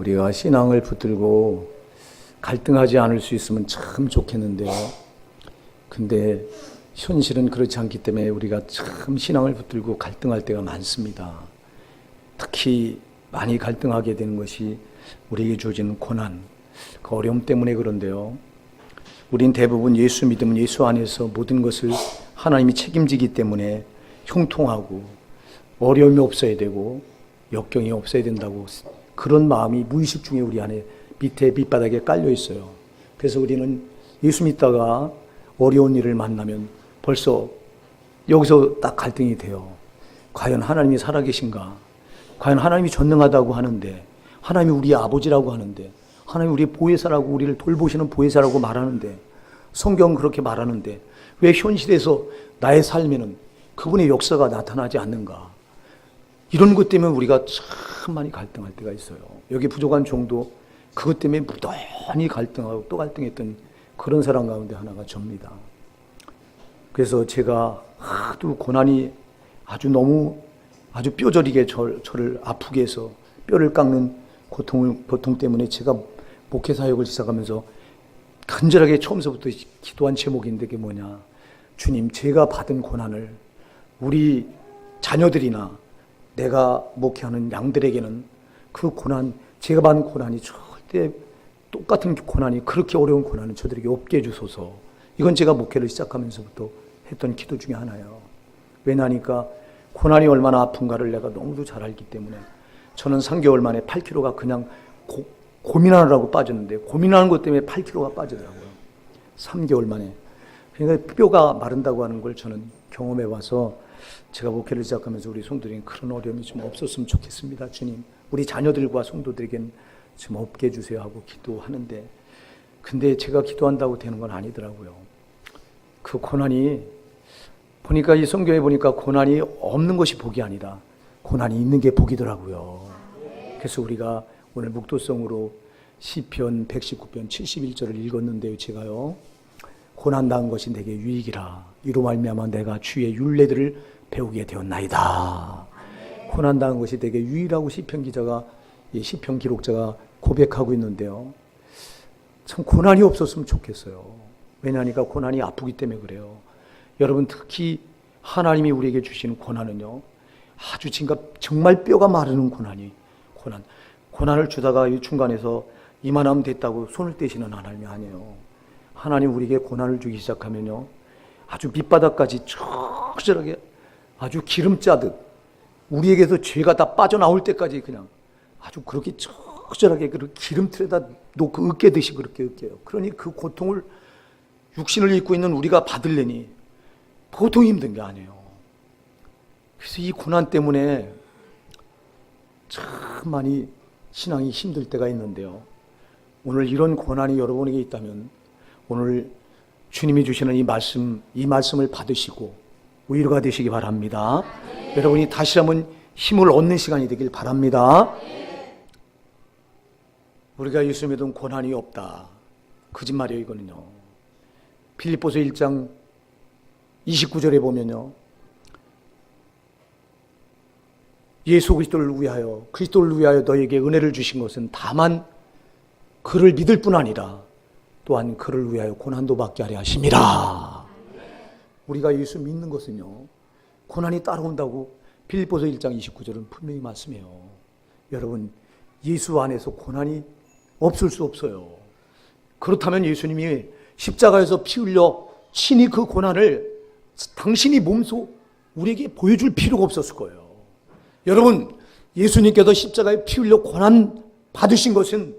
우리가 신앙을 붙들고 갈등하지 않을 수 있으면 참 좋겠는데요. 근데 현실은 그렇지 않기 때문에 우리가 참 신앙을 붙들고 갈등할 때가 많습니다. 특히 많이 갈등하게 되는 것이 우리에게 주어진 고난, 그 어려움 때문에 그런데요. 우린 대부분 예수 믿으면 예수 안에서 모든 것을 하나님이 책임지기 때문에 형통하고 어려움이 없어야 되고 역경이 없어야 된다고, 그런 마음이 무의식 중에 우리 안에 밑바닥에 깔려 있어요. 그래서 우리는 예수 믿다가 어려운 일을 만나면 벌써 여기서 딱 갈등이 돼요. 과연 하나님이 살아계신가? 과연 하나님이 전능하다고 하는데, 하나님이 우리의 아버지라고 하는데, 하나님이 우리의 보혜사라고, 우리를 돌보시는 보혜사라고 말하는데, 성경은 그렇게 말하는데 왜 현실에서 나의 삶에는 그분의 역사가 나타나지 않는가? 이런 것 때문에 우리가 참 많이 갈등할 때가 있어요. 여기 부족한 종도 그것 때문에 무던히 갈등하고 또 갈등했던 그런 사람 가운데 하나가 접니다. 그래서 제가 하도 고난이 아주 뼈저리게 저를 아프게 해서 뼈를 깎는 고통 때문에 제가 목회 사역을 시작하면서 간절하게 처음서부터 기도한 제목인데, 그게 뭐냐? 주님, 제가 받은 고난을 우리 자녀들이나 내가 목회하는 양들에게는 그 고난, 제가 받은 고난이 절대 똑같은 고난이, 그렇게 어려운 고난은 저들에게 없게 해주소서. 이건 제가 목회를 시작하면서부터 했던 기도 중에 하나예요. 왜냐하니까 고난이 얼마나 아픈가를 내가 너무도 잘 알기 때문에. 저는 3개월 만에 8kg가 그냥 고민하느라고 빠졌는데, 고민하는 것 때문에 8kg가 빠지더라고요. 3개월 만에. 그러니까 뼈가 마른다고 하는 걸 저는 경험해 봐서 제가 목회를 시작하면서 우리 성도들에게 그런 어려움이 좀 없었으면 좋겠습니다. 주님, 우리 자녀들과 성도들에게는 좀 없게 해주세요 하고 기도하는데, 근데 제가 기도한다고 되는 건 아니더라고요. 그 고난이, 보니까 이 성경에 보니까 고난이 없는 것이 복이 아니다, 고난이 있는 게 복이더라고요. 그래서 우리가 오늘 묵도성으로 시편 119편 71절을 읽었는데요. 제가요, 고난당한 것이 내게 유익이라, 이로 말미암아 내가 주의 율례들을 배우게 되었나이다. 고난당한 것이 내게 유익이라고 시편 기자가, 시편 기록자가 고백하고 있는데요. 참 고난이 없었으면 좋겠어요. 왜냐하니까 고난이 아프기 때문에 그래요. 여러분, 특히 하나님이 우리에게 주시는 고난은요, 아주 정말 뼈가 마르는 고난을 주다가 이 중간에서 이만하면 됐다고 손을 떼시는 하나님이 아니에요. 하나님 우리에게 고난을 주기 시작하면요, 아주 밑바닥까지 적절하게 아주 기름 짜듯 우리에게서 죄가 다 빠져나올 때까지 그냥 아주 그렇게 적절하게 그 기름틀에다 놓고 으깨듯이 그렇게 으깨요. 그러니 그 고통을 육신을 입고 있는 우리가 받으려니 보통 힘든 게 아니에요. 그래서 이 고난 때문에 참 많이 신앙이 힘들 때가 있는데요. 오늘 이런 고난이 여러분에게 있다면 오늘 주님이 주시는 이 말씀을 받으시고 위로가 되시기 바랍니다. 여러분이 다시 한번 힘을 얻는 시간이 되길 바랍니다. 우리가 예수 믿으면 고난이 없다, 거짓말이에요. 이거는요. 빌립보서 1장 29절에 보면요, 예수 그리스도를 위하여 너에게 은혜를 주신 것은 다만 그를 믿을 뿐 아니라 또한 그를 위하여 고난도 받게 하려 하심이라. 우리가 예수 믿는 것은요, 고난이 따라온다고 빌립보서 1장 29절은 분명히 말씀해요. 여러분, 예수 안에서 고난이 없을 수 없어요. 그렇다면 예수님이 십자가에서 피 흘려 친히 그 고난을 당신이 몸소 우리에게 보여줄 필요가 없었을 거예요. 여러분, 예수님께서 십자가에 피 흘려 고난 받으신 것은,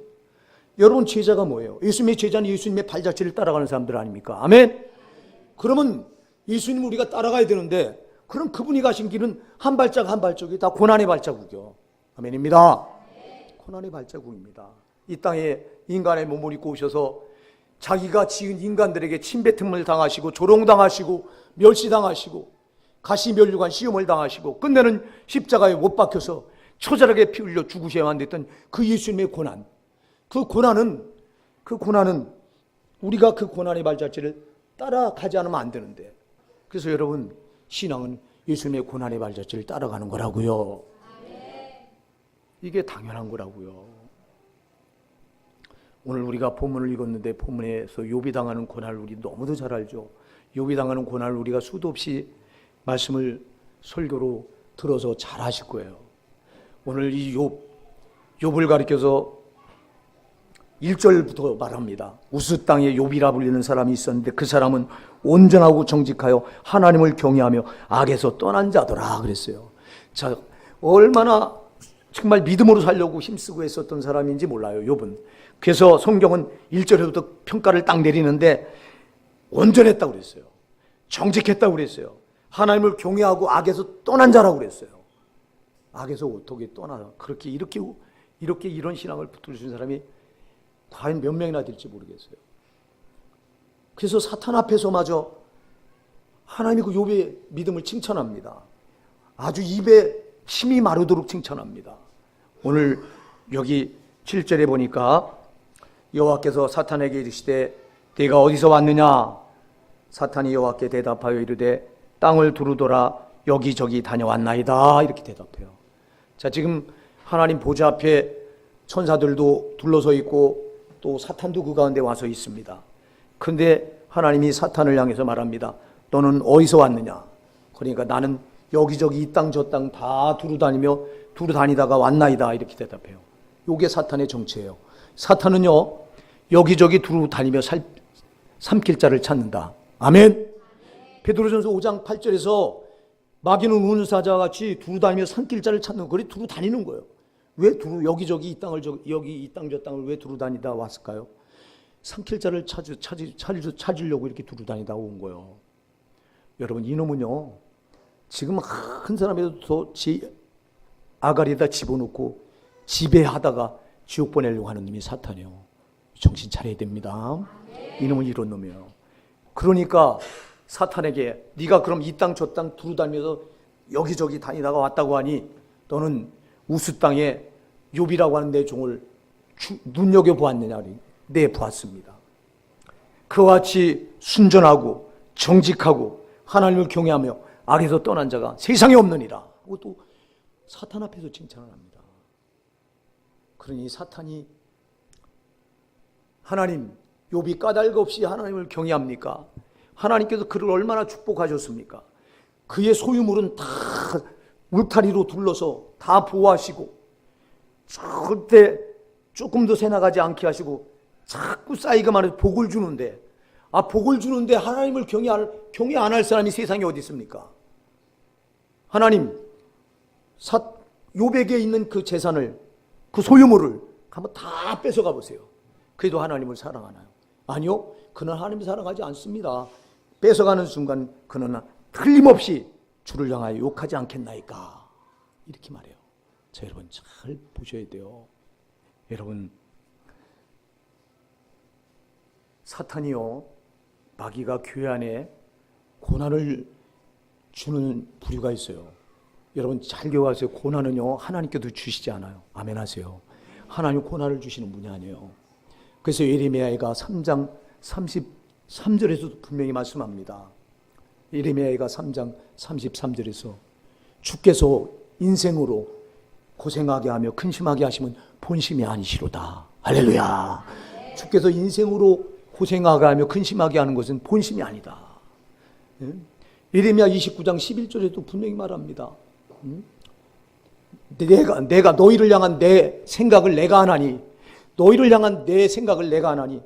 여러분 제자가 뭐예요? 예수님의 제자는 예수님의 발자취를 따라가는 사람들 아닙니까? 아멘? 그러면 예수님 우리가 따라가야 되는데, 그럼 그분이 가신 길은 한 발자국 한 발자국이 다 고난의 발자국이요. 아멘입니다. 고난의 발자국입니다. 이 땅에 인간의 몸을 입고 오셔서 자기가 지은 인간들에게 침뱉음을 당하시고 조롱당하시고 멸시당하시고 가시면류관 시험을 당하시고 끝내는 십자가에 못 박혀서 처절하게 피 흘려 죽으셔야만 됐던 그 예수님의 고난, 그 고난은 우리가 그 고난의 발자취를 따라가지 않으면 안 되는데, 그래서 여러분, 신앙은 예수님의 고난의 발자취를 따라가는 거라고요. 이게 당연한 거라고요. 오늘 우리가 본문을 읽었는데 본문에서 욥이 당하는 고난을 우리 너무도 잘 알죠. 욥이 당하는 고난을 우리가 수도 없이 말씀을 설교로 들어서 잘 아실 거예요. 오늘 이 욥을 가리켜서 1절부터 말합니다. 우스 땅에 욥이라 불리는 사람이 있었는데 그 사람은 온전하고 정직하여 하나님을 경외하며 악에서 떠난 자더라 그랬어요. 자, 얼마나 정말 믿음으로 살려고 힘쓰고 했었던 사람인지 몰라요, 욥은. 그래서 성경은 1절에부터 평가를 딱 내리는데 온전했다고 그랬어요. 정직했다고 그랬어요. 하나님을 경외하고 악에서 떠난 자라고 그랬어요. 악에서 어떻게 떠나? 이렇게 이런 신앙을 붙들어 준 사람이 과연 몇 명이나 될지 모르겠어요. 그래서 사탄 앞에서마저 하나님이 그 욥의 믿음을 칭찬합니다. 아주 입에 침이 마르도록 칭찬합니다. 오늘 여기 7절에 보니까 여호와께서 사탄에게 이르시되 네가 어디서 왔느냐? 사탄이 여호와께 대답하여 이르되 땅을 두루돌아 여기저기 다녀왔나이다. 이렇게 대답해요. 자, 지금 하나님 보좌 앞에 천사들도 둘러서 있고 또 사탄도 그 가운데 와서 있습니다. 그런데 하나님이 사탄을 향해서 말합니다. 너는 어디서 왔느냐? 그러니까 나는 여기저기 이 땅 저 땅 다 두루다니다가 왔나이다. 이렇게 대답해요. 이게 사탄의 정체예요. 사탄은요, 여기저기 두루다니며 삼킬 자를 찾는다. 아멘. 베드로전서 5장 8절에서 마귀는 우는 사자와 같이 두루다니며 삼킬 자를 찾는 거리 두루다니는 거예요. 왜 여기저기 이 땅을 여기 이 땅 저 땅을 왜 두루다니다 왔을까요? 삼킬 자를 찾으려고 이렇게 두루다니다 온 거예요. 여러분, 이놈은요, 지금 한 사람에도 아가리에다 집어넣고 지배하다가 지옥 보내려고 하는 놈이 사탄이에요. 정신 차려야 됩니다. 이놈은 이런 놈이에요. 그러니까 사탄에게 네가 그럼 이 땅 저 땅 두루다니면서 여기저기 다니다가 왔다고 하니 너는 우스 땅에 욥이라고 하는 내 종을 눈여겨보았느냐? 네, 보았습니다. 그와 같이 순전하고 정직하고 하나님을 경외하며 악에서 떠난 자가 세상에 없느니라. 그것도 사탄 앞에서 칭찬을 합니다. 그러니 사탄이 하나님, 욥이 까닭 없이 하나님을 경외합니까? 하나님께서 그를 얼마나 축복하셨습니까? 그의 소유물은 다 울타리로 둘러서 다 보호하시고 절대 조금도 새나가지 않게 하시고 자꾸 쌓이기만 해서 복을 주는데, 복을 주는데 하나님을 경외 안 할 사람이 세상에 어디 있습니까? 하나님, 욥에게 있는 그 재산을, 그 소유물을 한번 다 뺏어가 보세요. 그래도 하나님을 사랑하나요? 아니요, 그는 하나님을 사랑하지 않습니다. 뺏어가는 순간 그는 틀림없이 주를 향하여 욕하지 않겠나이까? 이렇게 말해요. 자, 여러분 잘 보셔야 돼요. 여러분, 사탄이요, 마귀가 교회 안에 고난을 주는 부류가 있어요. 여러분 잘 기억하세요. 고난은요, 하나님께도 주시지 않아요. 아멘 하세요. 하나님 고난을 주시는 분이 아니에요. 그래서 예레미야가 3장 33절에서도 분명히 말씀합니다. 예레미야가 3장 33절에서 주께서 인생으로 고생하게 하며 근심하게 하시면 본심이 아니시로다. 할렐루야. 주께서 인생으로 고생하게 하며 근심하게 하는 것은 본심이 아니다. 예레미야 29장 11절에도 분명히 말합니다. 내가 너희를 향한 내 생각을 내가 하나니, 너희를 향한 내 생각을 내가 하나니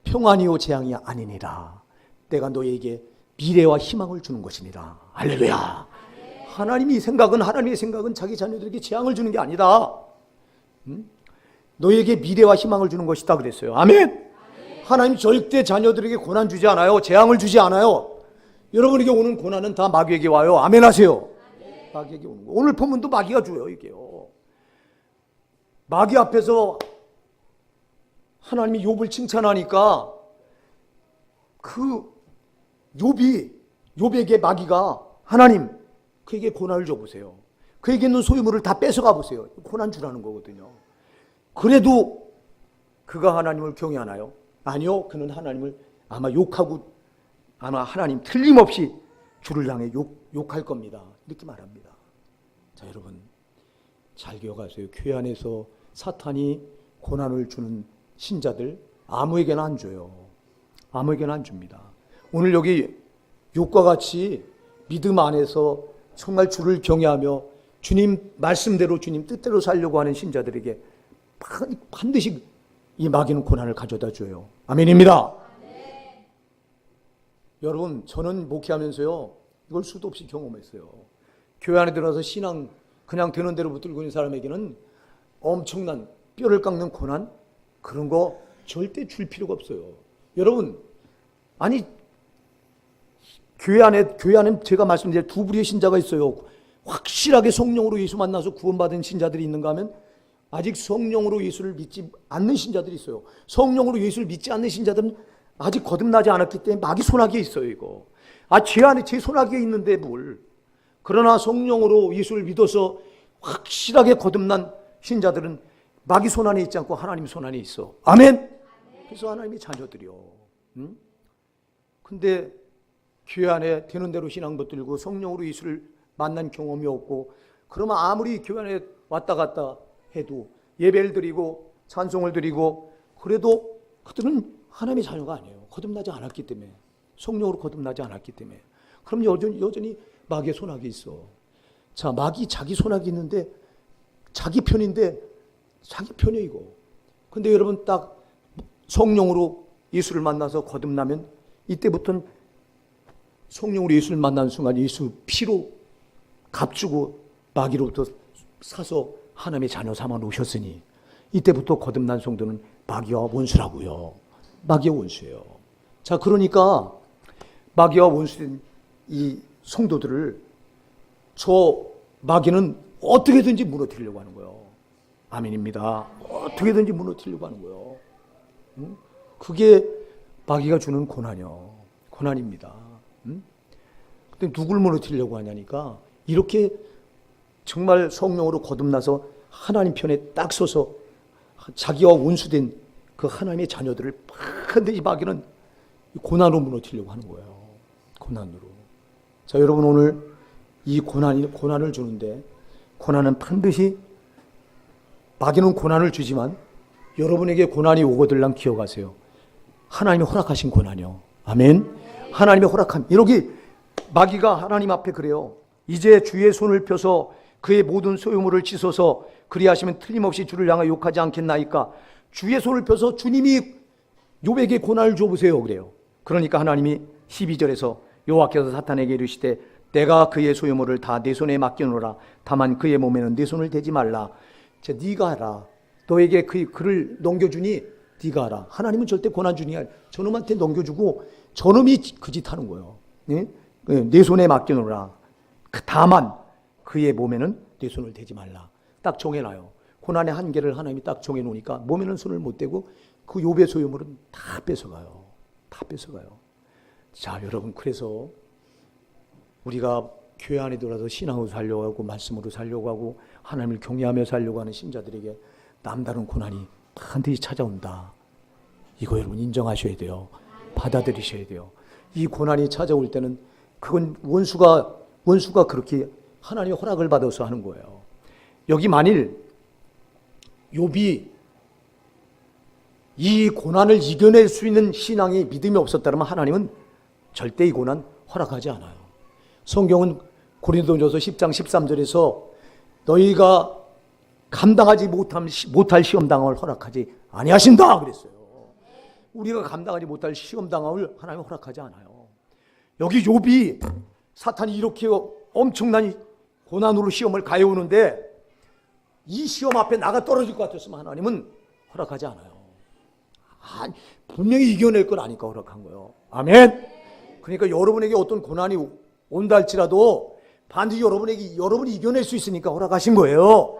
평안이요 재앙이 아니니라. 내가 너희에게 미래와 희망을 주는 것이니라. 할렐루야. 하나님의 생각은 자기 자녀들에게 재앙을 주는 게 아니다. 너희에게 미래와 희망을 주는 것이다 그랬어요. 아멘. 하나님 절대 자녀들에게 고난 주지 않아요. 재앙을 주지 않아요. 여러분에게 오는 고난은 다 마귀에게 와요. 아멘 하세요. 마귀에게 오는 거. 오늘 본문도 마귀가 줘요, 이게요. 마귀 앞에서 하나님이 욥을 칭찬하니까 그 욥에게 마귀가 하나님, 그에게 고난을 줘보세요. 그에게 있는 소유물을 다 뺏어가 보세요. 고난 주라는 거거든요. 그래도 그가 하나님을 경외하나요? 아니요. 그는 하나님을 아마 욕하고 아마 하나님 틀림없이 주를 향해 욕할 겁니다. 이렇게 말합니다. 자, 여러분 잘 기억하세요. 교회 안에서 사탄이 고난을 주는 신자들 아무에게나 안 줘요. 아무에게나 안 줍니다. 오늘 여기 욕과 같이 믿음 안에서 정말 주를 경외하며 주님 말씀대로 주님 뜻대로 살려고 하는 신자들에게 반드시 이 마귀는 고난을 가져다 줘요. 아멘입니다. 네. 여러분, 저는 목회하면서요, 이걸 수도 없이 경험했어요. 교회 안에 들어와서 신앙 그냥 되는 대로 붙들고 있는 사람에게는 엄청난 뼈를 깎는 고난, 그런 거 절대 줄 필요가 없어요. 여러분, 아니 교회 안에 제가 말씀드린 두 부류의 신자가 있어요. 확실하게 성령으로 예수 만나서 구원받은 신자들이 있는가 하면 아직 성령으로 예수를 믿지 않는 신자들이 있어요. 성령으로 예수를 믿지 않는 신자들은 아직 거듭나지 않았기 때문에 마귀 손아귀에 있어요. 이거 제 안에 제 손아귀에 있는데 뭘. 그러나 성령으로 예수를 믿어서 확실하게 거듭난 신자들은 마귀 손 안에 있지 않고 하나님 손 안에 있어. 아멘. 그래서 하나님의 자녀들이요. 근데 교회 안에 되는 대로 신앙 붙들고 성령으로 예수를 만난 경험이 없고, 그러면 아무리 교회 안에 왔다 갔다 해도 예배를 드리고 찬송을 드리고 그래도 그들은 하나님의 자녀가 아니에요. 거듭나지 않았기 때문에, 성령으로 거듭나지 않았기 때문에. 그럼 여전히 마귀의 손아귀 있어. 자, 마귀 자기 손아귀 있는데 자기 편인데 자기 편이야 이거. 근데 여러분 딱 성령으로 예수를 만나서 거듭나면 이때부터는 성령으로 예수를 만난 순간 예수 피로 값주고 마귀로부터 사서 하나님의 자녀 삼아 놓으셨으니 이때부터 거듭난 성도는 마귀와 원수라고요. 마귀와 원수예요. 자, 그러니까 마귀와 원수된 이 성도들을 저 마귀는 어떻게든지 무너뜨리려고 하는 거예요. 아멘입니다. 어떻게든지 무너뜨리려고 하는 거예요. 그게 마귀가 주는 고난입니다. 근데 누굴 무너뜨리려고 하냐니까, 이렇게 정말 성령으로 거듭나서 하나님 편에 딱 서서 자기와 원수된 그 하나님의 자녀들을 반드시 마귀는 고난으로 무너뜨리려고 하는 거예요. 고난으로. 자, 여러분, 오늘 이 고난을 주는데, 고난은 반드시, 마귀는 고난을 주지만 여러분에게 고난이 오거들랑 기억하세요. 하나님이 허락하신 고난이요. 아멘. 하나님의 허락함. 여기 마귀가 하나님 앞에 그래요. 이제 주의 손을 펴서 그의 모든 소유물을 찢어서 그리하시면 틀림없이 주를 향하여 욕하지 않겠나이까. 주의 손을 펴서 주님이 욥에게 고난을 줘보세요 그래요. 그러니까 하나님이 12절에서 여호와께서 사탄에게 이르시되 내가 그의 소유물을 다 내 손에 맡겨놓으라. 다만 그의 몸에는 내 손을 대지 말라. 자, 네가 하라. 너에게 그를 넘겨주니 네가 하라. 하나님은 절대 고난 주니 저놈한테 넘겨주고 저놈이 그 짓 하는 거예요. 네? 내 손에 맡겨놓으라. 다만 그의 몸에는 내 손을 대지 말라. 딱 정해놔요. 고난의 한계를 하나님이 딱 정해놓으니까 몸에는 손을 못 대고 그 욥의 소유물은 다 뺏어가요. 다 뺏어가요. 자, 여러분, 그래서 우리가 교회 안에 들어와서 신앙으로 살려고 하고 말씀으로 살려고 하고 하나님을 경외하며 살려고 하는 신자들에게 남다른 고난이 반드시 찾아온다. 이거 여러분 인정하셔야 돼요. 받아들이셔야 돼요. 이 고난이 찾아올 때는 그건 원수가 그렇게 하나님의 허락을 받아서 하는 거예요. 여기 만일 욥이 이 고난을 이겨낼 수 있는 신앙이 믿음이 없었다면 하나님은 절대 이 고난 허락하지 않아요. 성경은 고린도전서 10장 13절에서 너희가 감당하지 못할 시험당함을 허락하지 아니하신다 그랬어요. 우리가 감당하지 못할 시험당함을 하나님은 허락하지 않아요. 여기 욥이 사탄이 이렇게 엄청난 고난으로 시험을 가해오는데 이 시험 앞에 나가 떨어질 것 같았으면 하나님은 허락하지 않아요. 분명히 이겨낼 건 아니까 허락한 거예요. 아멘. 그러니까 여러분에게 어떤 고난이 온다 할지라도 반드시 여러분이 이겨낼 수 있으니까 허락하신 거예요.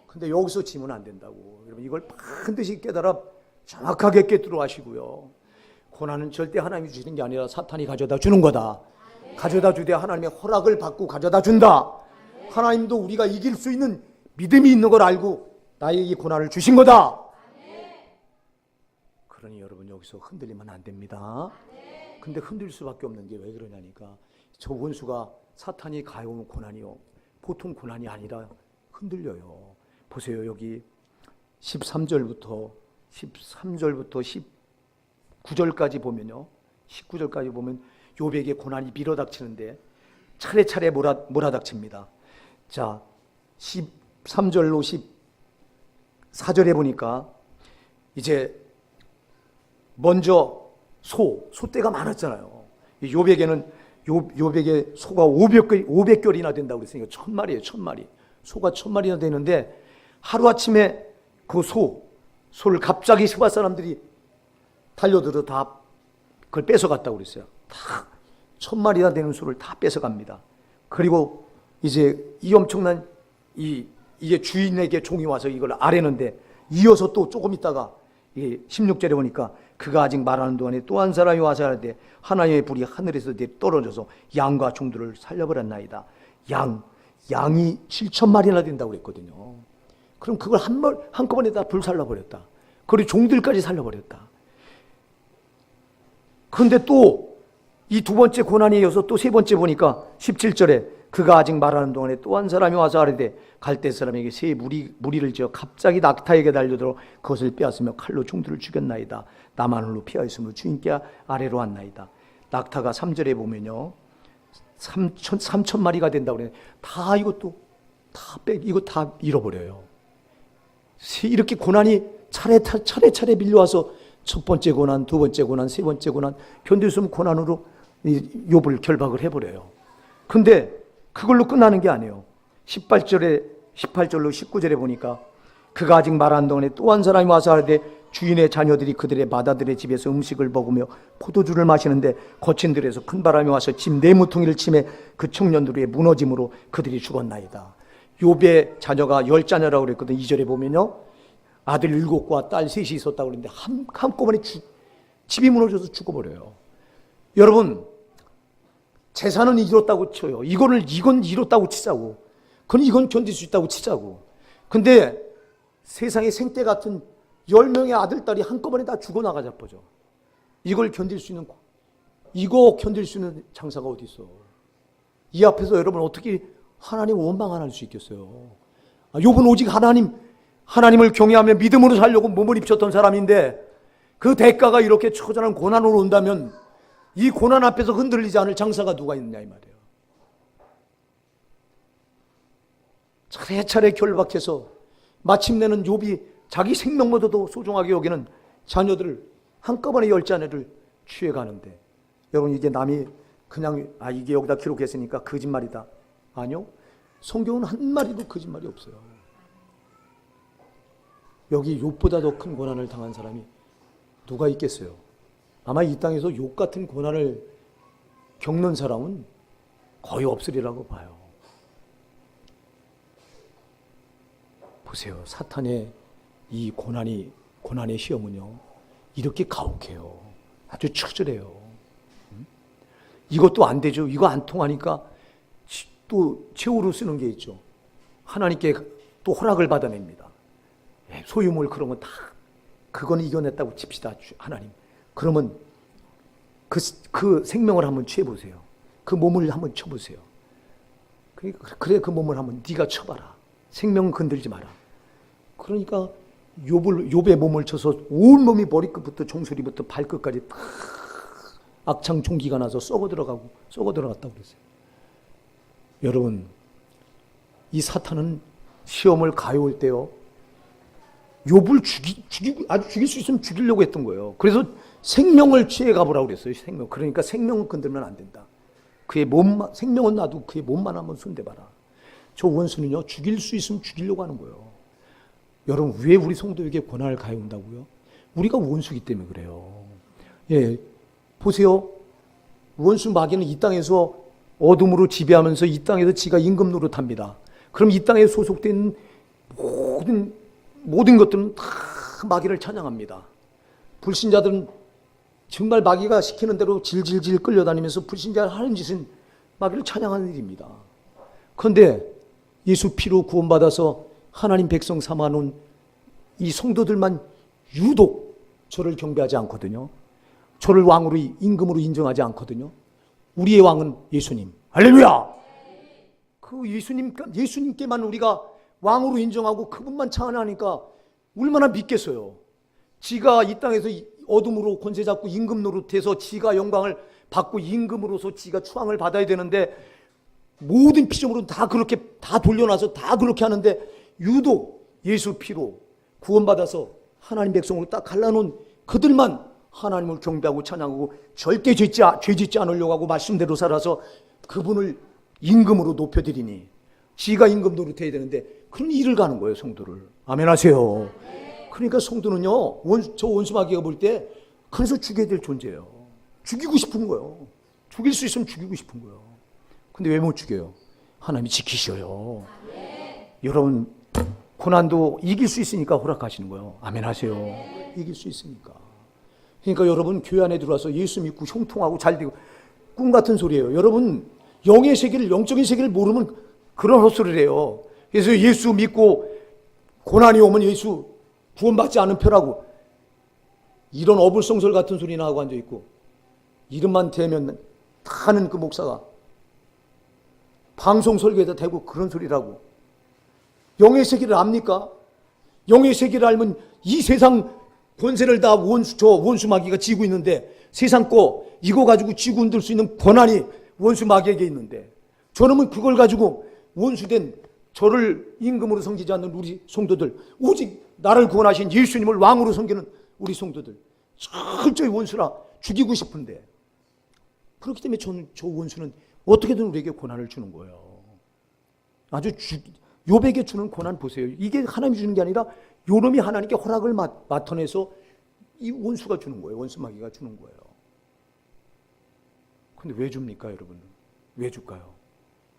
근데 여기서 지면 안 된다고. 여러분 이걸 반드시 깨달아 정확하게 깨뜨려 하시고요. 고난은 절대 하나님이 주시는 게 아니라 사탄이 가져다 주는 거다. 가져다 주되 하나님의 허락을 받고 가져다 준다. 하나님도 우리가 이길 수 있는 믿음이 있는 걸 알고 나에게 이 고난을 주신 거다. 그러니 여러분 여기서 흔들리면 안 됩니다. 근데 흔들 수밖에 없는 게 왜 그러냐니까 저 원수가 사탄이 가해오는 고난이요 보통 고난이 아니라 흔들려요. 보세요. 여기 13절부터 13절부터 19절까지 보면요. 19절까지 보면 욥에게 고난이 밀어닥치는데 차례차례 몰아닥칩니다. 자, 13절로 14절에 보니까 이제 먼저 소떼가 많았잖아요. 욥에게 소가 500결이나 된다고 그랬으니까 1000마리예요. 1000마리. 소가 1000마리나 되는데 하루아침에 그 소를 갑자기 스바 사람들이 달려들어 다 그걸 뺏어갔다고 그랬어요. 다 1000마리나 되는 소를 다 뺏어갑니다. 그리고 이제 이 엄청난 이게 주인에게 종이 와서 이걸 아뢰는데 이어서 또 조금 있다가 16절에 보니까 그가 아직 말하는 동안에 또 한 사람이 와서 하는데 하나님의 불이 하늘에서 떨어져서 양과 종들을 살려버렸나이다. 양이 7,000마리나 된다고 그랬거든요. 그럼 그걸 한꺼번에 다 불살라버렸다. 그리고 종들까지 살려버렸다. 그런데 또 이 두 번째 고난에 이어서 또 세 번째 보니까 17절에 그가 아직 말하는 동안에 또 한 사람이 와서 아뢰되 갈대 사람에게 새 무리를 지어 갑자기 낙타에게 달려들어 그것을 빼앗으며 칼로 종들을 죽였나이다. 남하늘로 피하였으므로 주인께 아래로 왔나이다. 낙타가 3절에 보면요 3,000마리가 된다고 그래요. 다 이것도 이거 다 잃어버려요. 이렇게 고난이 차례차례 밀려와서 첫 번째 고난, 두 번째 고난, 세 번째 고난, 견딜 수 없는 고난으로 욥을 결박을 해버려요. 근데 그걸로 끝나는 게 아니에요. 18절로 19절에 보니까 그가 아직 말하는 동안에 또 한 사람이 와서 하되 주인의 자녀들이 그들의 마다들의 집에서 음식을 먹으며 포도주를 마시는데 거친 들에서 큰 바람이 와서 집 네모퉁이를 치매 그 청년들의 무너짐으로 그들이 죽었나이다. 욥의 자녀가 10자녀라고 그랬거든. 2절에 보면요 아들 7과 딸 3이 있었다고 그랬는데 한꺼번에 집이 무너져서 죽어버려요. 여러분 재산은 잃었다고 쳐요. 이건 잃었다고 치자고. 이건 견딜 수 있다고 치자고. 근데 세상에 생떼 같은 10명의 아들, 딸이 한꺼번에 다 죽어나가자 보죠. 이거 견딜 수 있는 장사가 어디 있어. 이 앞에서 여러분 어떻게 하나님 원망 안 할 수 있겠어요. 욥은 오직 하나님을 경외하며 믿음으로 살려고 몸을 입혔던 사람인데 그 대가가 이렇게 처절한 고난으로 온다면 이 고난 앞에서 흔들리지 않을 장사가 누가 있느냐 이 말이에요. 차례차례 결박해서 마침내는 욥이 자기 생명보다도 소중하게 여기는 자녀들을 한꺼번에 10자녀를 취해가는데 여러분 이게 남이 그냥 이게 여기다 기록했으니까 거짓말이다. 아니요. 성경은 한 마리도 거짓말이 없어요. 여기 욥보다 더 큰 고난을 당한 사람이 누가 있겠어요? 아마 이 땅에서 욥 같은 고난을 겪는 사람은 거의 없으리라고 봐요. 보세요. 사탄의 이 고난의 시험은요 이렇게 가혹해요. 아주 처절해요. 이것도 안 되죠. 이거 안 통하니까 또 최후로 쓰는 게 있죠. 하나님께 또 허락을 받아냅니다. 소유물 그런 건 다 그건 이겨냈다고 칩시다. 하나님. 그러면 그 생명을 한번 취해보세요. 그 몸을 한번 쳐보세요. 그래 그 몸을 한번 네가 쳐봐라. 생명은 건들지 마라. 그러니까 욥의 몸을 쳐서 온몸이 머리끝부터 종소리부터 발끝까지 다 악창 종기가 나서 썩어 들어갔다고 그랬어요. 여러분 이 사탄은 시험을 가해올 때요 욥을 죽일 수 있으면 죽이려고 했던 거예요. 그래서 생명을 취해 가보라고 그랬어요. 그러니까 생명은 건들면 안 된다. 그의 몸만, 생명은 놔두고 그의 몸만 한번 손대봐라. 저 원수는요 죽일 수 있으면 죽이려고 하는 거예요. 여러분 왜 우리 성도에게 고난을 가해온다고요? 우리가 원수기 때문에 그래요. 예, 보세요. 원수 마귀는 이 땅에서 어둠으로 지배하면서 이 땅에서 지가 임금 노릇합니다. 그럼 이 땅에 소속된 모든 것들은 다 마귀를 찬양합니다. 불신자들은 정말 마귀가 시키는 대로 질질질 끌려다니면서 불신자가 하는 짓은 마귀를 찬양하는 일입니다. 그런데 예수 피로 구원받아서 하나님 백성 삼아놓은 이 성도들만 유독 저를 경배하지 않거든요. 저를 왕으로 임금으로 인정하지 않거든요. 우리의 왕은 예수님. 할렐루야! 그 예수님께만 우리가 왕으로 인정하고 그분만 찬양하니까 얼마나 믿겠어요. 지가 이 땅에서 어둠으로 권세 잡고 임금 노릇해서 지가 영광을 받고 임금으로서 지가 추앙을 받아야 되는데 모든 피조물은 다 그렇게 다 돌려놔서 다 그렇게 하는데 유독 예수 피로 구원받아서 하나님 백성으로 딱 갈라놓은 그들만 하나님을 경배하고 찬양하고 절대 죄 짓지 않으려고 하고 말씀대로 살아서 그분을 임금으로 높여드리니 지가 임금 노릇해야 되는데 그런 일을 가는 거예요. 성도를. 아멘 하세요. 그러니까 성도는요, 저 원수 마귀가 볼 때 그래서 죽여야 될 존재예요. 죽이고 싶은 거예요. 죽일 수 있으면 죽이고 싶은 거예요. 근데 왜 못 죽여요? 하나님이 지키셔요. 여러분 고난도 이길 수 있으니까 허락하시는 거예요. 아멘 하세요. 이길 수 있으니까. 그러니까 여러분 교회 안에 들어와서 예수 믿고 형통하고 잘 되고 꿈 같은 소리예요. 여러분 영의 세계를, 영적인 세계를 모르면 그런 헛소리를 해요. 그래서 예수 믿고 고난이 오면 예수 구원받지 않은 표라고 이런 어불성설 같은 소리나 하고 앉아있고 이름만 대면 다는 그 목사가 방송 설교에다 대고 그런 소리라고. 영의 세계를 압니까? 영의 세계를 알면 이 세상 권세를 다 원수 마귀가 쥐고 있는데 세상 거 이거 가지고 쥐고 흔들 수 있는 권한이 원수 마귀에게 있는데 저놈은 그걸 가지고 원수된 저를 임금으로 섬기지 않는 우리 성도들, 오직 나를 구원하신 예수님을 왕으로 섬기는 우리 성도들 철저히 원수라 죽이고 싶은데 그렇기 때문에 저 원수는 어떻게든 우리에게 고난을 주는 거예요. 아주 욥에게 주는 고난 보세요. 이게 하나님이 주는 게 아니라 요놈이 하나님께 허락을 맡아내서 이 원수가 주는 거예요. 원수 마귀가 주는 거예요. 근데 왜 줍니까 여러분? 왜 줄까요?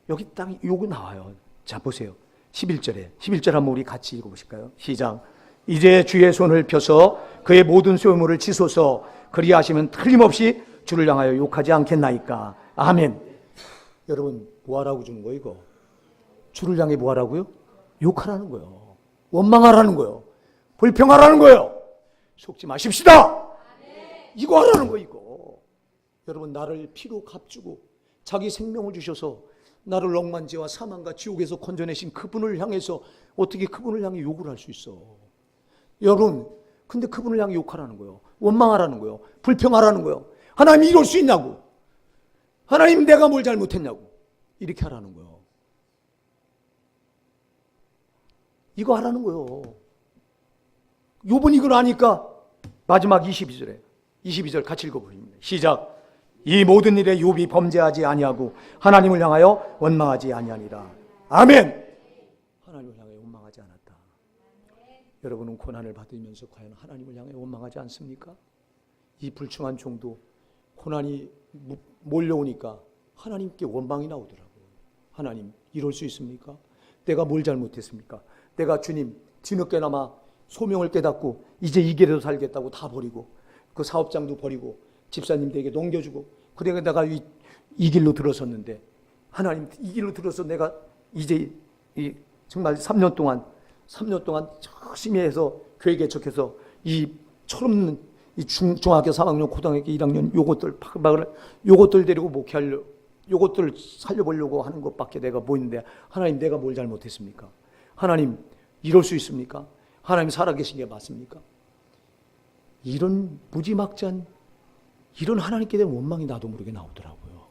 여기 딱 요거 나와요. 자 보세요. 11절 한번 우리 같이 읽어보실까요? 시작. 이제 주의 손을 펴서 그의 모든 소유물을 치소서. 그리하시면 틀림없이 주를 향하여 욕하지 않겠나이까. 아멘. 여러분 뭐하라고 주는 거예요 이거? 주를 향해 뭐하라고요? 욕하라는 거예요. 원망하라는 거예요. 불평하라는 거예요. 속지 마십시다. 이거 하라는 거예요 이거. 여러분 나를 피로 값주고 자기 생명을 주셔서 나를 억만죄와 사망과 지옥에서 건져내신 그분을 향해서 어떻게 그분을 향해 욕을 할 수 있어? 여러분 근데 그분을 향해 욕하라는 거예요. 원망하라는 거예요. 불평하라는 거예요. 하나님 이럴 수 있냐고. 하나님 내가 뭘 잘못했냐고. 이렇게 하라는 거예요. 이거 하라는 거예요. 욥은 이걸 아니까 마지막 22절 같이 읽어보십니다. 시작. 이 모든 일에 욥이 범죄하지 아니하고 하나님을 향하여 원망하지 아니하니라. 아멘. 하나님을 향해 원망하지 않았다. 여러분은 고난을 받으면서 과연 하나님을 향해 원망하지 않습니까? 이 불충한 종도 고난이 몰려오니까 하나님께 원망이 나오더라고요. 하나님 이럴 수 있습니까? 내가 뭘 잘못했습니까? 내가 주님 뒤늦게나마 소명을 깨닫고 이제 이 길에도 살겠다고 다 버리고 그 사업장도 버리고 집사님들에게 넘겨주고 그래 내가 이 길로 들어섰는데 하나님 이 길로 들어서 내가 이제 정말 3년 동안 열심히 해서 교회 개척해서 이 철없는 이 중학교 3학년 고등학교 1학년 요것들 데리고 목회하려 요것들 살려보려고 하는 것밖에 내가 뭐 있는데 하나님 내가 뭘 잘못했습니까? 하나님 이럴 수 있습니까? 하나님 살아계신 게 맞습니까? 이런 무지막지한 이런 하나님께 대한 원망이 나도 모르게 나오더라고요.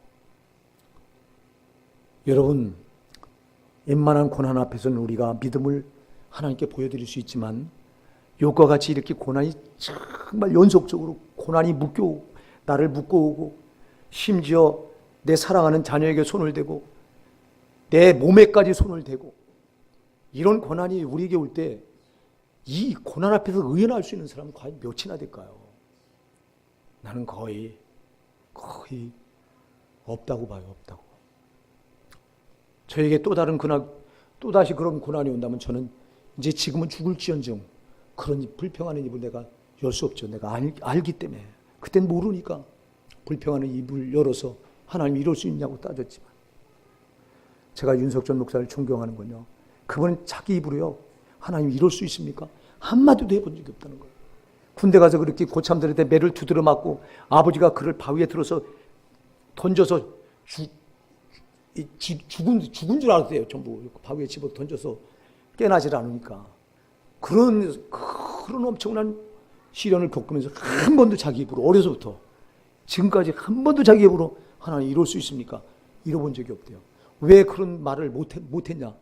여러분 웬만한 고난 앞에서는 우리가 믿음을 하나님께 보여드릴 수 있지만 욥과 같이 이렇게 고난이 정말 연속적으로 고난이 나를 묶어오고 심지어 내 사랑하는 자녀에게 손을 대고 내 몸에까지 손을 대고 이런 고난이 우리에게 올 때 이 고난 앞에서 의연할 수 있는 사람은 과연 몇이나 될까요? 나는 거의 없다고 봐요. 없다고. 저에게 또다시 그런 고난이 온다면 저는 이제 지금은 죽을지언정 그런 불평하는 입을 내가 열 수 없죠. 내가 알기 때문에. 그땐 모르니까 불평하는 입을 열어서 하나님 이럴 수 있냐고 따졌지만 제가 윤석전 목사를 존경하는 건요. 그분은 자기 입으로요. 하나님 이럴 수 있습니까? 한마디도 해본 적이 없다는 거예요. 군대 가서 그렇게 고참들한테 매를 두드려 맞고 아버지가 그를 바위에 들어서 던져서 죽은 줄 알았대요. 전부 바위에 집어 던져서 깨나질 않으니까 그런 엄청난 시련을 겪으면서 한 번도 자기 입으로, 어려서부터 지금까지 한 번도 자기 입으로 하나님 이럴 수 있습니까? 이뤄본 적이 없대요. 왜 그런 말을 못했냐?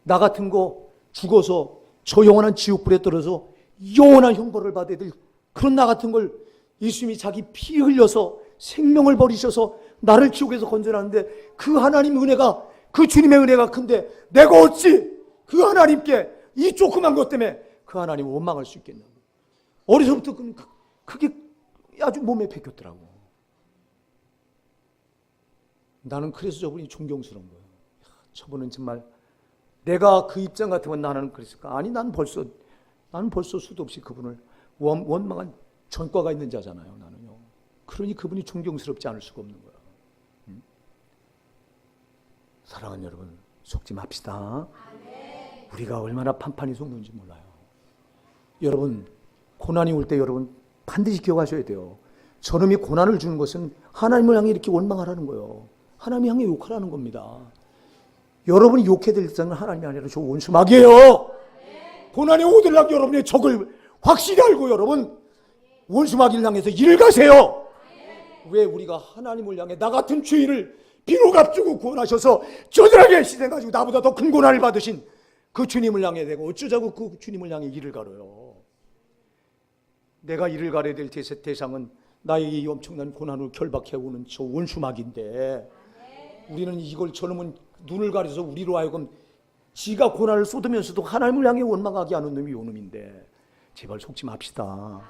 나 같은 거 죽어서 저 영원한 지옥불에 떨어져 영원한 형벌을 받아야 될 그런 나 같은 걸 예수님이 자기 피 흘려서 생명을 버리셔서 나를 지옥에서 건져놨는데 그 하나님 은혜가, 그 주님의 은혜가 큰데 내가 어찌 그 하나님께 이 조그만 것 때문에 그 하나님을 원망할 수 있겠냐고. 어려서부터 그게 아주 몸에 배겼더라고. 나는 그래서 저분이 존경스러운 거예요. 저분은 정말 내가 그 입장 같으면 나는 그랬을까? 아니, 나는 벌써 수도 없이 그분을 원망한 전과가 있는 자잖아요, 나는요. 그러니 그분이 존경스럽지 않을 수가 없는 거야. 사랑하는 여러분, 속지 맙시다. 우리가 얼마나 판판이 속는지 몰라요. 여러분, 고난이 올 때 여러분 반드시 기억하셔야 돼요. 저놈이 고난을 주는 것은 하나님을 향해 이렇게 원망하라는 거예요. 하나님 향해 욕하라는 겁니다. 여러분이 욕해야 될 자는 하나님이 아니라 저 원수마귀예요. 고난이 오들락 여러분의 적을 확실히 알고 여러분 원수마귀를 향해서 일을 가세요. 왜 우리가 하나님을 향해 나 같은 죄인을 비록 앞두고 구원하셔서 저들에게 희생가지고 나보다 더 큰 고난을 받으신 그 주님을 향해 내가 어쩌자고 그 주님을 향해 일을 가려요. 내가 일을 가려야 될 대상은 나에게 이 엄청난 고난을 결박해오는 저 원수마귀인데 우리는 이걸 저놈은 눈을 가려서 우리로 하여금 지가 고난을 쏟으면서도 하나님을 향해 원망하게 하는 놈이 요 놈인데 제발 속지 맙시다.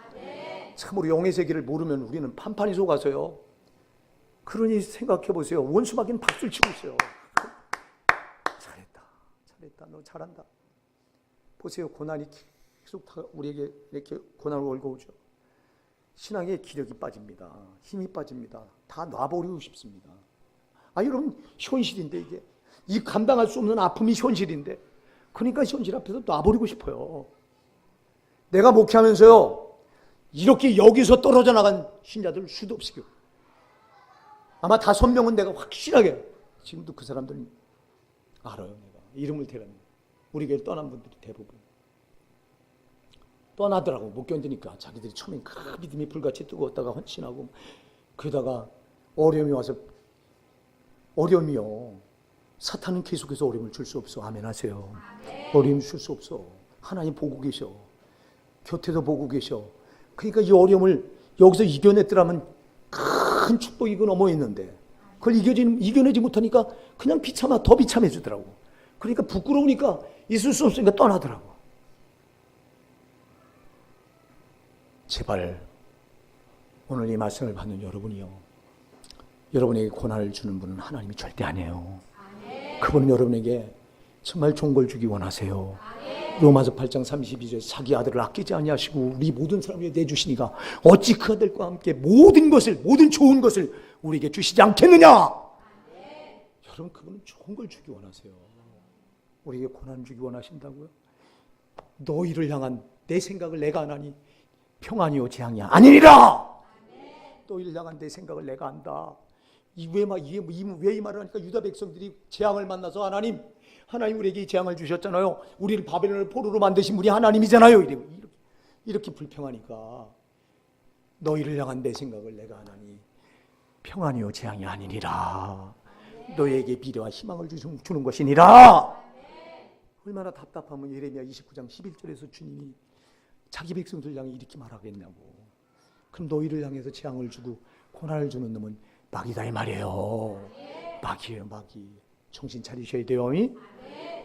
참으로 영의 세계를 모르면 우리는 판판이 속아서요. 그러니 생각해 보세요. 원수마귀는 박수를 치고 있어요. 잘했다, 너 잘한다. 보세요, 고난이 계속 우리에게 이렇게 고난을 걸고 오죠. 신앙의 기력이 빠집니다. 힘이 빠집니다. 다 놔버리고 싶습니다. 여러분, 현실인데 이게 이 감당할 수 없는 아픔이 현실인데 그러니까 현실 앞에서 놔버리고 싶어요. 내가 목회하면서요 이렇게 여기서 떨어져 나간 신자들 수도 없이 아마 5명은 내가 확실하게 지금도 그 사람들 알아요. 내가 이름을 대라면 우리 교회 떠난 분들이 대부분 떠나더라고. 못 견디니까 자기들이 처음엔 그 믿음이 불같이 뜨거웠다가 헌신하고 그러다가 어려움이 와서 어려움이요. 사탄은 계속해서 어려움을 줄 수 없어. 아멘 하세요. 어려움 줄 수 없어. 하나님 보고 계셔. 곁에서 보고 계셔. 그러니까 이 어려움을 여기서 이겨냈더라면 큰 축복이 그 넘어 있는데 그걸 이겨내지 못하니까 그냥 더 비참해 주더라고. 그러니까 부끄러우니까 있을 수 없으니까 떠나더라고. 제발 오늘 이 말씀을 받는 여러분이요. 여러분에게 고난을 주는 분은 하나님이 절대 아니에요. 그분은 여러분에게 정말 좋은 걸 주기 원하세요. 로마서 8장 32절에 자기 아들을 아끼지 아니하시고 우리 모든 사람을 위해 내주시니가 어찌 그 아들과 함께 모든 좋은 것을 우리에게 주시지 않겠느냐. 여러분, 그분은 좋은 걸 주기 원하세요. 우리에게 고난을 주기 원하신다고요? 너희를 향한 내 생각을 내가 안 하니 평안이요 재앙이야 아니니라. 너희를 향한 내 생각을 내가 안다. 왜 이 말을 하니까 유다 백성들이 재앙을 만나서 하나님 우리에게 이 재앙을 주셨잖아요. 우리를 바벨론을 포로로 만드신 분이 하나님이잖아요. 이렇게 불평하니까 너희를 향한 내 생각을 내가 안 하니 평안이요 재앙이 아니니라. 너희에게 미래와 희망을 주는 것이니라. 얼마나 답답하면 예레미야 29장 11절에서 주님이 자기 백성들 향해 이렇게 말하겠냐고. 그럼 너희를 향해서 재앙을 주고 고난을 주는 놈은 마귀다 이 말이에요. 마귀예요, 마귀. 정신 차리셔야 돼요.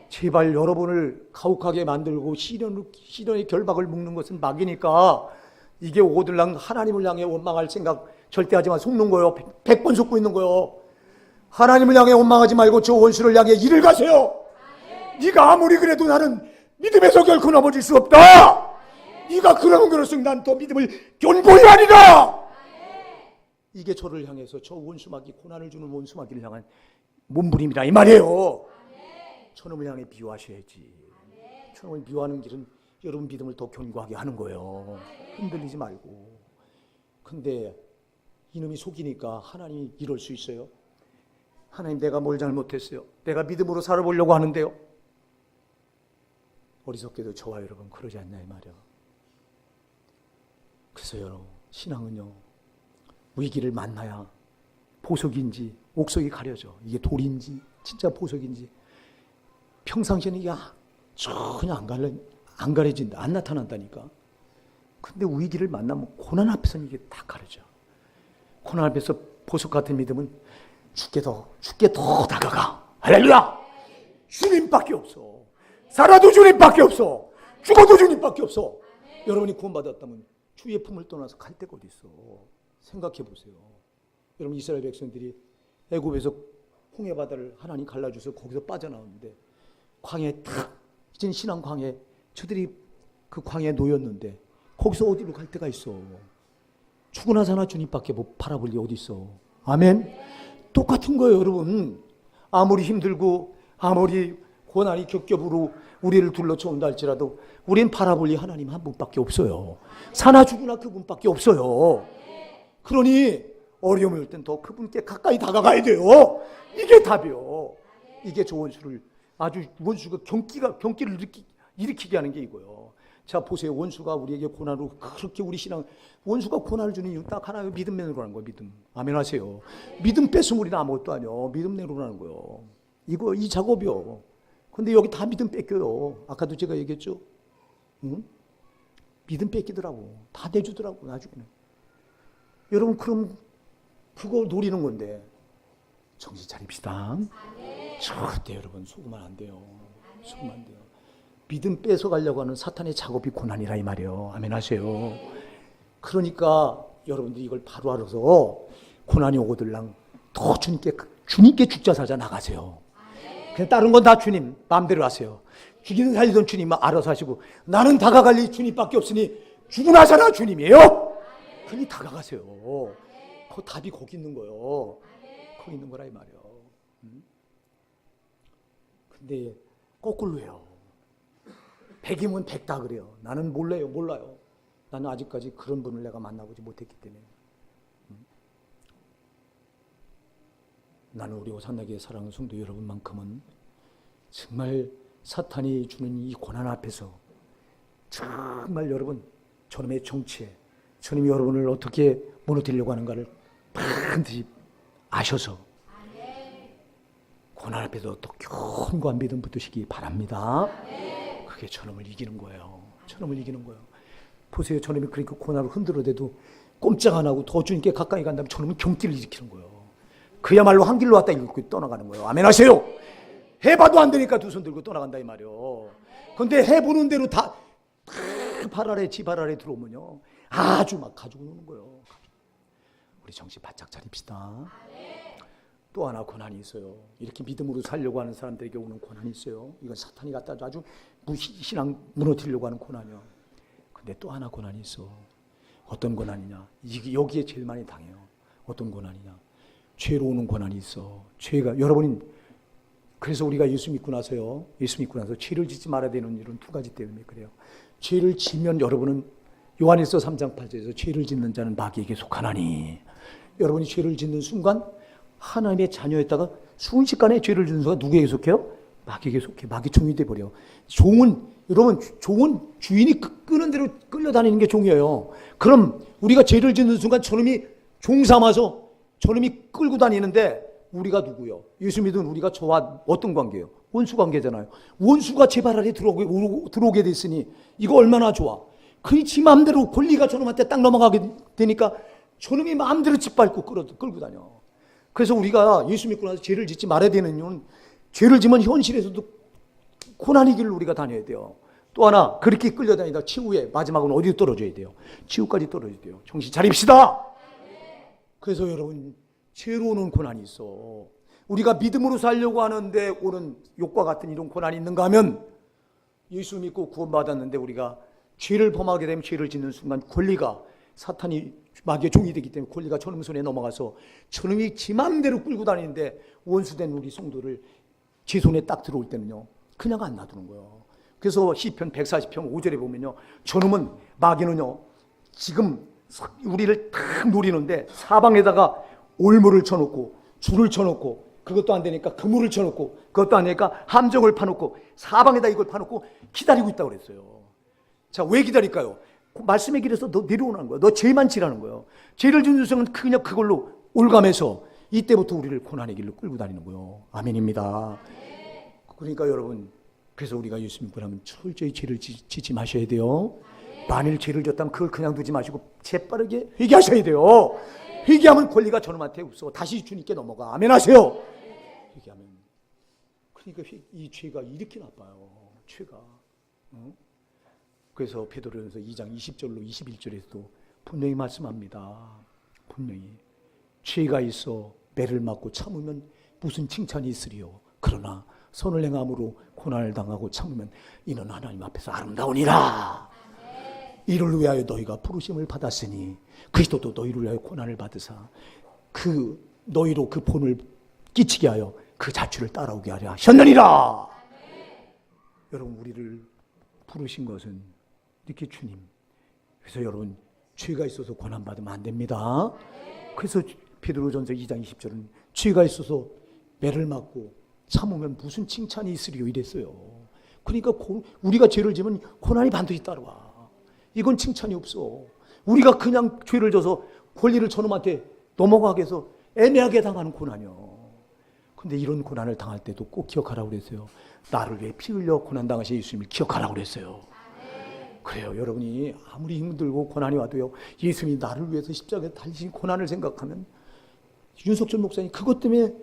제발 여러분을 가혹하게 만들고 시련의 결박을 묶는 것은 마귀니까 이게 오들랑 하나님을 향해 원망할 생각 절대 하지 마. 속는 거요. 100번 속고 있는 거요. 하나님을 향해 원망하지 말고 저 원수를 향해 일을 가세요. 네가 아무리 그래도 나는 믿음에서 결코 넘어질 수 없다. 네가 그러면 그럴수록 난 더 믿음을 견고히 하리라. 이게 저를 향해서 저 원수마귀, 고난을 주는 원수마귀를 향한 몸부림이라 이 말이에요. 저놈을 향해 비유하셔야지. 저놈을 비유하는 길은 여러분 믿음을 더 견고하게 하는 거예요. 흔들리지 말고. 근데 이놈이 속이니까 하나님이 이럴 수 있어요? 하나님, 내가 뭘 잘못했어요? 내가 믿음으로 살아보려고 하는데요. 어리석게도 저와 여러분 그러지 않냐 이 말이에요. 그래서요, 신앙은요, 위기를 만나야 보석인지 옥석이 가려져. 이게 돌인지 진짜 보석인지 평상시에는 이게 전혀 안 가려진다, 안 나타난다니까. 근데 위기를 만나면 고난 앞에서는 이게 다 가려져. 고난 앞에서 보석 같은 믿음은 죽게 더 다가가. 할렐루야! 주님밖에 없어. 살아도 주님밖에 없어. 죽어도 주님밖에 없어. 여러분이 구원받았다면 주의 품을 떠나서 갈 데가 어디 있어. 생각해 보세요. 여러분, 이스라엘 백성들이 애굽에서 홍해 바다를 하나님 갈라주셔서 거기서 빠져나오는데 광야에 탁, 이제 신앙 광야에 저들이 그 광야에 놓였는데 거기서 어디로 갈 데가 있어. 죽으나 사나 주님밖에 못 바라볼 게 어디 있어. 아멘. 똑같은 거예요, 여러분. 아무리 힘들고 아무리 고난이 겹겹으로 우리를 둘러쳐온다 할지라도 우린 바라볼 리 하나님 한 분밖에 없어요. 사나 죽으나 그분밖에 없어요. 그러니 어려움이 올 땐 더 그분께 가까이 다가가야 돼요. 이게 답이요. 이게 저 원수를 아주 원수가 경기를 일으키게 하는 게 이거예요. 자, 보세요. 원수가 우리에게 고난으로 그렇게 우리 신앙, 원수가 고난을 주는 이유 딱 하나예요. 믿음 내로 하는 거예요. 믿음. 아멘 하세요. 믿음 뺐으면 우리는 아무것도 아니요. 믿음 내로 하는 거예요. 이 작업이요. 근데 여기 다 믿음 뺏겨요. 아까도 제가 얘기했죠. 응? 믿음 뺏기더라고. 다 내주더라고, 나중에는. 여러분, 그럼 그거 노리는 건데 정신 차립시다. 절대 여러분 속으면 안 돼요. 속으면 안 돼요. 믿음 뺏어가려고 하는 사탄의 작업이 고난이라 이 말이에요. 아멘 하세요. 그러니까 여러분들이 이걸 바로 알아서 고난이 오고들랑 더 주님께 죽자 사자 나가세요. 그냥 다른 건 다 주님 마음대로 하세요. 죽이든 살리든 주님 알아서 하시고, 나는 다가갈 일 주님밖에 없으니 죽으나 사나 주님이에요. 그러니 다가가세요. 그 답이 거기 있는 거예요. 거기 있는 거라 이 말이에요. 근데 거꾸로 해요. 100이면 100다 그래요. 나는 몰라요. 나는 아직까지 그런 분을 내가 만나보지 못했기 때문에. 나는 우리 오산나교회 사랑하는 성도 여러분만큼은 정말 사탄이 주는 이 고난 앞에서 정말 여러분 저놈의 정치에 저놈이 여러분을 어떻게 무너뜨리려고 하는가를 반드시 아셔서 고난 앞에도 또 견고한 믿음 붙으시기 바랍니다. 그게 저놈을 이기는 거예요. 저놈을 이기는 거예요. 보세요. 저놈이 그렇게 고난을 흔들어대도 꼼짝 안 하고 더 주님께 가까이 간다면 저놈은 경기를 일으키는 거예요. 그야말로 한 길로 왔다 이렇게 떠나가는 거예요. 아멘 하세요. 해봐도 안 되니까 두 손 들고 떠나간다 이 말이요. 근데 해보는 대로 다 발 아래 지발 아래 들어오면요 아주 막 가지고 노는 거예요. 우리 정신 바짝 차립시다. 또 하나 고난이 있어요. 이렇게 믿음으로 살려고 하는 사람들에게 오는 고난이 있어요. 이건 사탄이 갖다 아주 신앙 무너뜨리려고 하는 고난이요. 근데 또 하나 고난이 있어. 어떤 고난이냐? 여기에 제일 많이 당해요. 어떤 고난이냐? 죄로 오는 고난이 있어. 죄가 여러분이 그래서 우리가 예수 믿고 나서요. 예수 믿고 나서 죄를 짓지 말아야 되는 이런 두 가지 때문에 그래요. 죄를 지면 여러분은 요한일서 3장 8절에서 죄를 짓는 자는 마귀에게 속하나니, 여러분이 죄를 짓는 순간 하나님의 자녀였다가 순식간에 죄를 짓는 순간 누구에게 속해요? 마귀에게 속해. 마귀 종이 돼버려. 여러분 종은 주인이 끄는 대로 끌려다니는 게 종이에요. 그럼 우리가 죄를 짓는 순간 저놈이 종 삼아서 저놈이 끌고 다니는데 우리가 누구요? 예수 믿은 우리가 저와 어떤 관계예요? 원수 관계잖아요. 원수가 제 발 아래 들어오게 됐으니 이거 얼마나 좋아. 그니 지 마음대로 권리가 저놈한테 딱 넘어가게 되니까 저놈이 마음대로 짓밟고 끌고 다녀. 그래서 우리가 예수 믿고 나서 죄를 짓지 말아야 되는 이유는 죄를 지면 현실에서도 고난의 길을 우리가 다녀야 돼요. 또 하나 그렇게 끌려다니다 치유에 마지막은 어디로 떨어져야 돼요? 치유까지 떨어져야 돼요. 정신 차립시다. 그래서 여러분 죄로 오는 고난이 있어. 우리가 믿음으로 살려고 하는데 오는 욕과 같은 이런 고난이 있는가 하면 예수 믿고 구원받았는데 우리가 죄를 범하게 되면 죄를 짓는 순간 권리가 사탄이 마귀의 종이 되기 때문에 권리가 저놈 손에 넘어가서 저놈이 지 맘대로 끌고 다니는데 원수된 우리 성도를 제 손에 딱 들어올 때는요 그냥 안 놔두는 거예요. 그래서 시편 140편 5절에 보면요 저놈은 마귀는요 지금 우리를 탁 노리는데 사방에다가 올무를 쳐놓고 줄을 쳐놓고 그것도 안 되니까 그물을 쳐놓고 그것도 안 되니까 함정을 파놓고 사방에다 이걸 파놓고 기다리고 있다고 그랬어요. 자, 왜 기다릴까요? 말씀의 길에서 너 내려오는 거야. 너 죄만 지라는 거예요. 죄를 지은 유생은 그냥 그걸로 올가면서 이때부터 우리를 고난의 길로 끌고 다니는 거예요. 아멘입니다. 그러니까 여러분, 그래서 우리가 예수 믿고 나면 철저히 죄를 짓지 마셔야 돼요. 만일 죄를 졌다면 그걸 그냥 두지 마시고 재빠르게 회개하셔야 돼요. 회개하면 권리가 저놈한테 없어. 다시 주님께 넘어가. 아멘 하세요. 회개하면. 그러니까 이 죄가 이렇게 나빠요. 죄가. 그래서 베드로전서 2장 20절로 21절에서도 분명히 말씀합니다. 분명히 죄가 있어 매를 맞고 참으면 무슨 칭찬이 있으리요. 그러나 선을 행함으로 고난을 당하고 참으면 이는 하나님 앞에서 아름다우니라. 이를 위하여 너희가 부르심을 받았으니 그리스도도 너희를 위하여 고난을 받으사 그 너희로 그 본을 끼치게 하여 그 자취를 따라오게 하려 하셨느니라. 여러분, 우리를 부르신 것은 이렇게 주님. 그래서 여러분, 죄가 있어서 고난받으면 안 됩니다. 그래서 베드로전서 2장 20절은 죄가 있어서 매를 맞고 참으면 무슨 칭찬이 있으리요 이랬어요. 그러니까 우리가 죄를 지면 고난이 반드시 따라와. 이건 칭찬이 없어. 우리가 그냥 죄를 져서 권리를 저놈한테 넘어가게 해서 애매하게 당하는 고난이요. 근데 이런 고난을 당할 때도 꼭 기억하라고 그랬어요. 나를 위해 피 흘려 고난당하신 예수님을 기억하라고 그랬어요. 그래요. 여러분이 아무리 힘들고 고난이 와도요, 예수님이 나를 위해서 십자가에 달리신 고난을 생각하면 윤석철 목사님 그것 때문에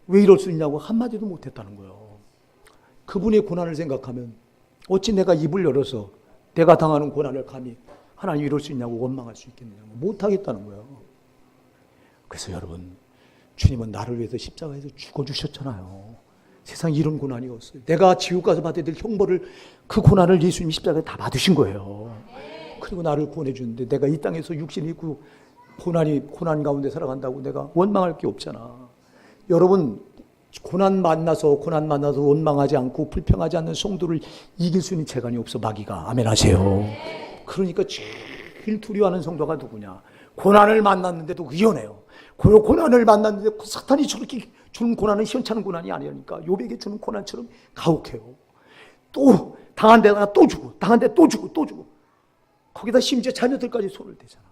왜 이럴 수 있냐고 한마디도 못했다는 거예요. 그분의 고난을 생각하면 어찌 내가 입을 열어서 내가 당하는 고난을 감히 하나님 이럴 수 있냐고 원망할 수 있겠느냐고 못하겠다는 거예요. 그래서 여러분, 주님은 나를 위해서 십자가에서 죽어주셨잖아요. 세상에 이런 고난이 없어요. 내가 지옥 가서 받아야 될 형벌을, 그 고난을 예수님이 십자가에 다 받으신 거예요. 그리고 나를 구원해 주는데 내가 이 땅에서 육신이 있고 고난 가운데 살아간다고 내가 원망할 게 없잖아. 여러분, 고난 만나서 원망하지 않고 불평하지 않는 성도를 이길 수 있는 재간이 없어. 마귀가. 아멘 하세요. 그러니까 제일 두려워하는 성도가 누구냐? 고난을 만났는데도 의연해요. 고난을 만났는데 사탄이 저렇게 주는 고난은 시원찮은 고난이 아니니까 욥에게 주는 고난처럼 가혹해요. 또 당한 데다가 또 주고, 당한 데 또 주고, 또 주고. 거기다 심지어 자녀들까지 손을 대잖아.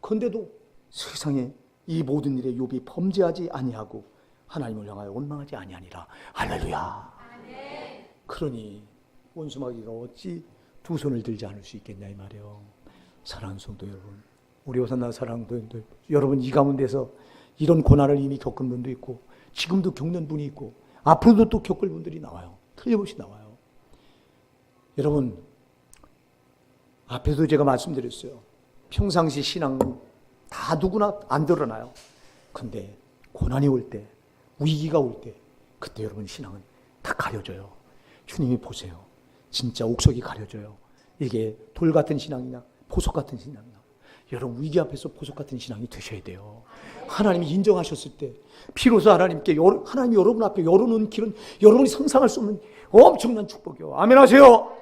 그런데도 세상에 이 모든 일에 욥이 범죄하지 아니하고 하나님을 향하여 원망하지 아니하니라. 할렐루야. 그러니 원수마귀가 어찌 두 손을 들지 않을 수 있겠냐 이 말이에요. 사랑하는 성도 여러분, 우리 호산나 사랑도 여러분, 이 가운데서 이런 고난을 이미 겪은 분도 있고 지금도 겪는 분이 있고 앞으로도 또 겪을 분들이 나와요. 틀림없이 나와요. 여러분, 앞에도 제가 말씀드렸어요. 평상시 신앙 다 누구나 안 드러나요. 근데 고난이 올 때, 위기가 올 때, 그때 여러분 신앙은 다 가려져요. 주님이 보세요. 진짜 옥석이 가려져요. 이게 돌 같은 신앙이냐 보석 같은 신앙이냐. 여러분, 위기 앞에서 보석 같은 신앙이 되셔야 돼요. 하나님이 인정하셨을 때 비로소 하나님이 여러분 앞에 열어놓은 길은 여러분이 상상할 수 없는 엄청난 축복이요. 아멘 하세요.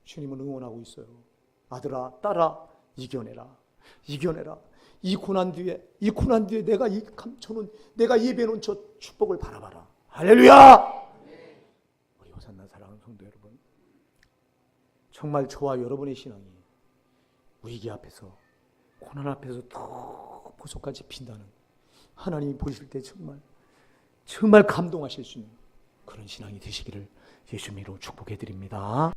주님은 응원하고 있어요. 아들아, 딸아, 이겨내라. 이겨내라. 이 고난 뒤에 내가 감춰놓은, 내가 예배해놓은 저 축복을 바라봐라. 할렐루야! 우리 호산나 사랑하는 성도 여러분, 정말 저와 여러분의 신앙이 위기 앞에서, 고난 앞에서 더 보석같이 핀다는, 하나님이 보실 때 정말 감동하실 수 있는 그런 신앙이 되시기를 예수님으로 축복해 드립니다.